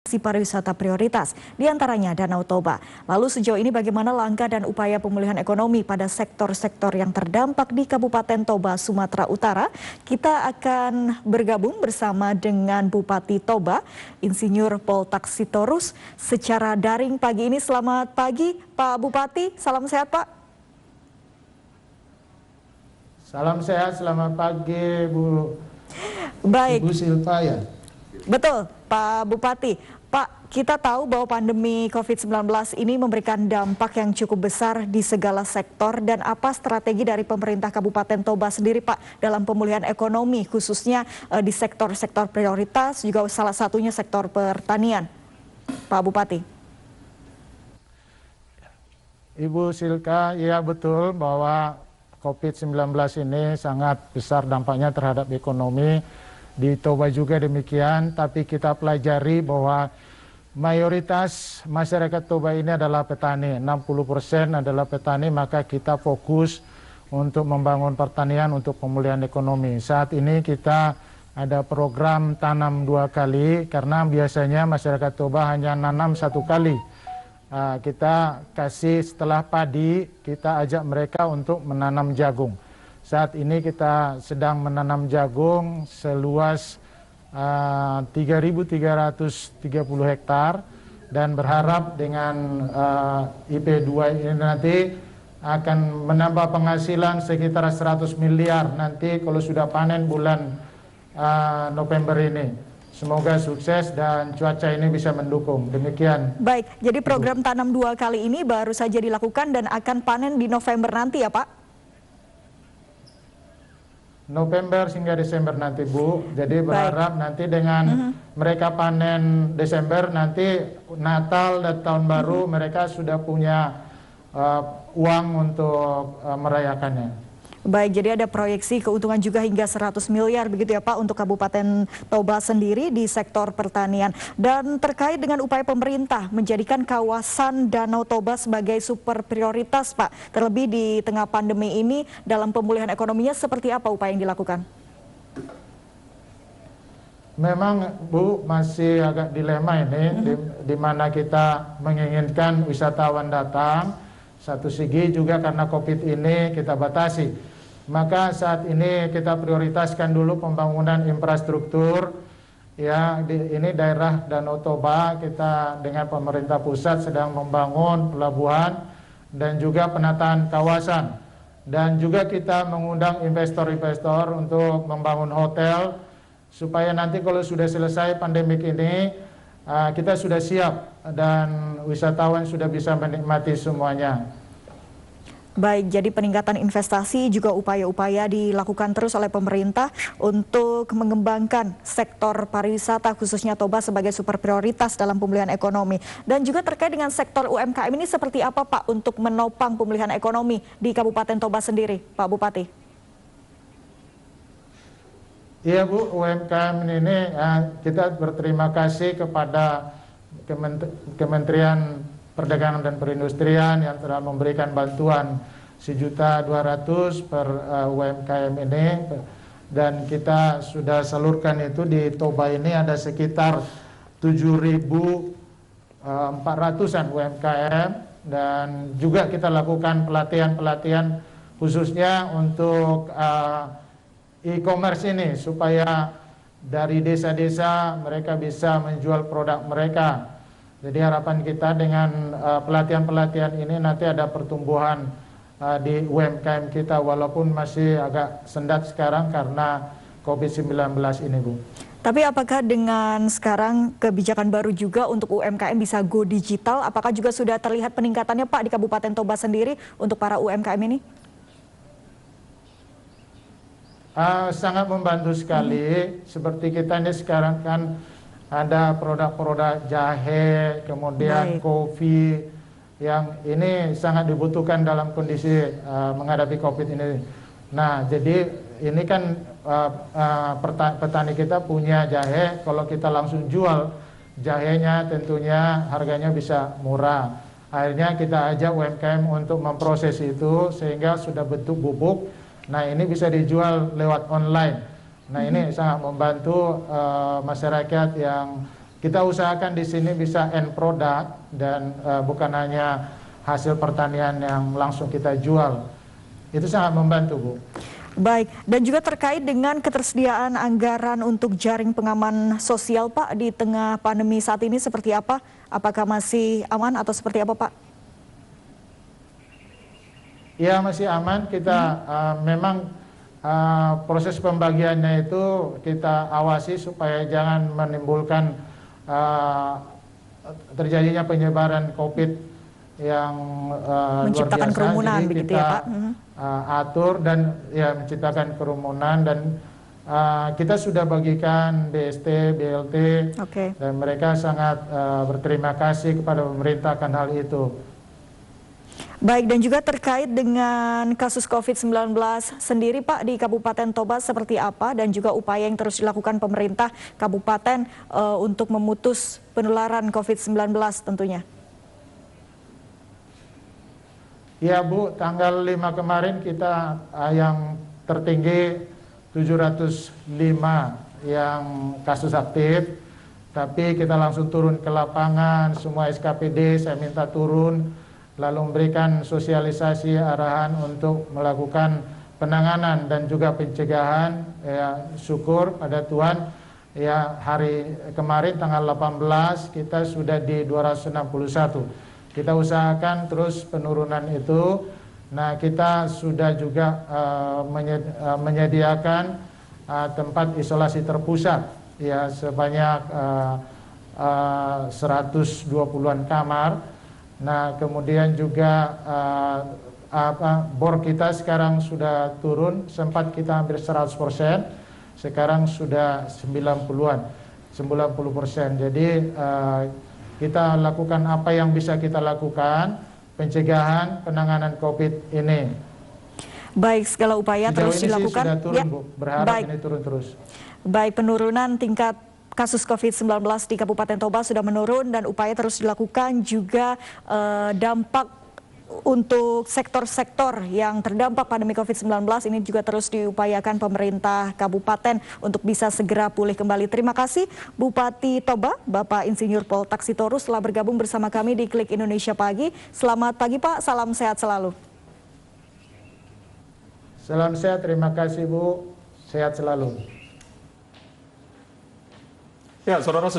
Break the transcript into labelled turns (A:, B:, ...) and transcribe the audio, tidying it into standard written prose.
A: Pariwisata prioritas, diantaranya Danau Toba. Lalu sejauh ini bagaimana langkah dan upaya pemulihan ekonomi pada sektor-sektor yang terdampak di Kabupaten Toba, Sumatera Utara? Kita akan bergabung bersama dengan Bupati Toba, Insinyur Pol Taksitorus, secara daring pagi ini. Selamat pagi Pak Bupati, salam sehat Pak.
B: Salam sehat, selamat pagi Bu.
A: Baik.
B: Ibu Silva ya?
A: Betul Pak Bupati. Pak, kita tahu bahwa pandemi COVID-19 ini memberikan dampak yang cukup besar di segala sektor, dan apa strategi dari pemerintah Kabupaten Toba sendiri Pak dalam pemulihan ekonomi khususnya di sektor-sektor prioritas, juga salah satunya sektor pertanian, Pak Bupati?
B: Ibu Silka, ya betul bahwa COVID-19 ini sangat besar dampaknya terhadap ekonomi. Di Toba juga demikian, tapi kita pelajari bahwa mayoritas masyarakat Toba ini adalah petani, 60% adalah petani, maka kita fokus untuk membangun pertanian untuk pemulihan ekonomi. Saat ini kita ada program tanam 2 kali, karena biasanya masyarakat Toba hanya nanam 1 kali. Kita kasih setelah padi, kita ajak mereka untuk menanam jagung. Saat ini kita sedang menanam jagung seluas 3.330 hektar, dan berharap dengan IP2 ini nanti akan menambah penghasilan sekitar 100 miliar nanti kalau sudah panen bulan November ini. Semoga sukses dan cuaca ini bisa mendukung. Demikian.
A: Baik, jadi program tanam 2 kali ini baru saja dilakukan dan akan panen di November nanti ya Pak?
B: November hingga Desember nanti Bu. Jadi berharap nanti dengan mereka panen Desember, nanti Natal dan Tahun Baru mereka sudah punya uang untuk merayakannya.
A: Baik, jadi ada proyeksi keuntungan juga hingga 100 miliar begitu ya Pak untuk Kabupaten Toba sendiri di sektor pertanian. Dan terkait dengan upaya pemerintah menjadikan kawasan Danau Toba sebagai super prioritas Pak, terlebih di tengah pandemi ini, dalam pemulihan ekonominya seperti apa upaya yang dilakukan?
B: Memang Bu masih agak dilema ini, di mana kita menginginkan wisatawan datang, satu segi juga karena COVID ini kita batasi. Maka saat ini kita prioritaskan dulu pembangunan infrastruktur. Ya, ini daerah Danau Toba, kita dengan pemerintah pusat sedang membangun pelabuhan dan juga penataan kawasan. Dan juga kita mengundang investor-investor untuk membangun hotel, supaya nanti kalau sudah selesai pandemik ini, kita sudah siap dan wisatawan sudah bisa menikmati semuanya.
A: Baik, jadi peningkatan investasi juga upaya-upaya dilakukan terus oleh pemerintah untuk mengembangkan sektor pariwisata khususnya Toba sebagai super prioritas dalam pemulihan ekonomi. Dan juga terkait dengan sektor UMKM ini seperti apa Pak untuk menopang pemulihan ekonomi di Kabupaten Toba sendiri, Pak Bupati?
B: Iya Bu, UMKM ini kita berterima kasih kepada Kementerian Perdagangan dan Perindustrian yang telah memberikan bantuan 1.200.000 per UMKM ini, dan kita sudah salurkan itu. Di Toba ini ada sekitar 7.400-an UMKM, dan juga kita lakukan pelatihan-pelatihan khususnya untuk e-commerce ini, supaya dari desa-desa mereka bisa menjual produk mereka. Jadi harapan kita dengan pelatihan-pelatihan ini nanti ada pertumbuhan di UMKM kita, walaupun masih agak sendat sekarang karena COVID-19 ini Bu.
A: Tapi apakah dengan sekarang kebijakan baru juga untuk UMKM bisa go digital, apakah juga sudah terlihat peningkatannya Pak di Kabupaten Toba sendiri untuk para UMKM ini?
B: Sangat membantu sekali. Seperti kita ini sekarang kan ada produk-produk jahe, kemudian kopi, yang ini sangat dibutuhkan dalam kondisi menghadapi COVID ini. Nah, jadi ini kan petani kita punya jahe, kalau kita langsung jual jahenya tentunya harganya bisa murah. Akhirnya kita ajak UMKM untuk memproses itu sehingga sudah bentuk bubuk. Nah, ini bisa dijual lewat online. Nah, ini sangat membantu masyarakat yang kita usahakan di sini bisa end product dan bukan hanya hasil pertanian yang langsung kita jual. Itu sangat membantu, Bu.
A: Baik, dan juga terkait dengan ketersediaan anggaran untuk jaring pengaman sosial, Pak, di tengah pandemi saat ini seperti apa? Apakah masih aman atau seperti apa, Pak?
B: Ya, masih aman. Kita memang proses pembagiannya itu kita awasi supaya jangan menimbulkan terjadinya penyebaran COVID yang
A: Menciptakan
B: luar biasa.
A: kerumunan,
B: Jadi
A: begitu
B: kita
A: ya, Pak?
B: atur dan ya menciptakan kerumunan dan kita sudah bagikan BST, BLT,
A: Oke.
B: dan mereka sangat berterima kasih kepada pemerintah akan hal itu.
A: Baik, dan juga terkait dengan kasus COVID-19 sendiri, Pak, di Kabupaten Toba seperti apa dan juga upaya yang terus dilakukan pemerintah kabupaten untuk memutus penularan COVID-19 tentunya.
B: Ya, Bu, tanggal 5 kemarin kita yang tertinggi 705 yang kasus aktif, tapi kita langsung turun ke lapangan, semua SKPD saya minta turun, lalu memberikan sosialisasi arahan untuk melakukan penanganan dan juga pencegahan. Ya, syukur pada Tuhan, ya hari kemarin tanggal 18 kita sudah di 261. Kita usahakan terus penurunan itu. Nah, kita sudah juga menyediakan tempat isolasi terpusat, ya sebanyak 120-an kamar. Nah, kemudian juga bor kita sekarang sudah turun, sempat kita hampir 100%, sekarang sudah 90-an, 90%. Jadi kita lakukan apa yang bisa kita lakukan, pencegahan, penanganan COVID ini.
A: Baik, segala upaya
B: Sejauh
A: terus
B: ini
A: dilakukan.
B: Sih sudah turun, Bu. Berharap ini turun terus.
A: Baik, penurunan tingkat kasus COVID-19 di Kabupaten Toba sudah menurun dan upaya terus dilakukan, juga dampak untuk sektor-sektor yang terdampak pandemi COVID-19 ini juga terus diupayakan pemerintah kabupaten untuk bisa segera pulih kembali. Terima kasih Bupati Toba, Bapak Insinyur Pol Taksitorus telah bergabung bersama kami di Klik Indonesia Pagi. Selamat pagi, Pak, salam sehat selalu.
B: Salam sehat, terima kasih, Bu. Sehat selalu.
C: Ya, saudara.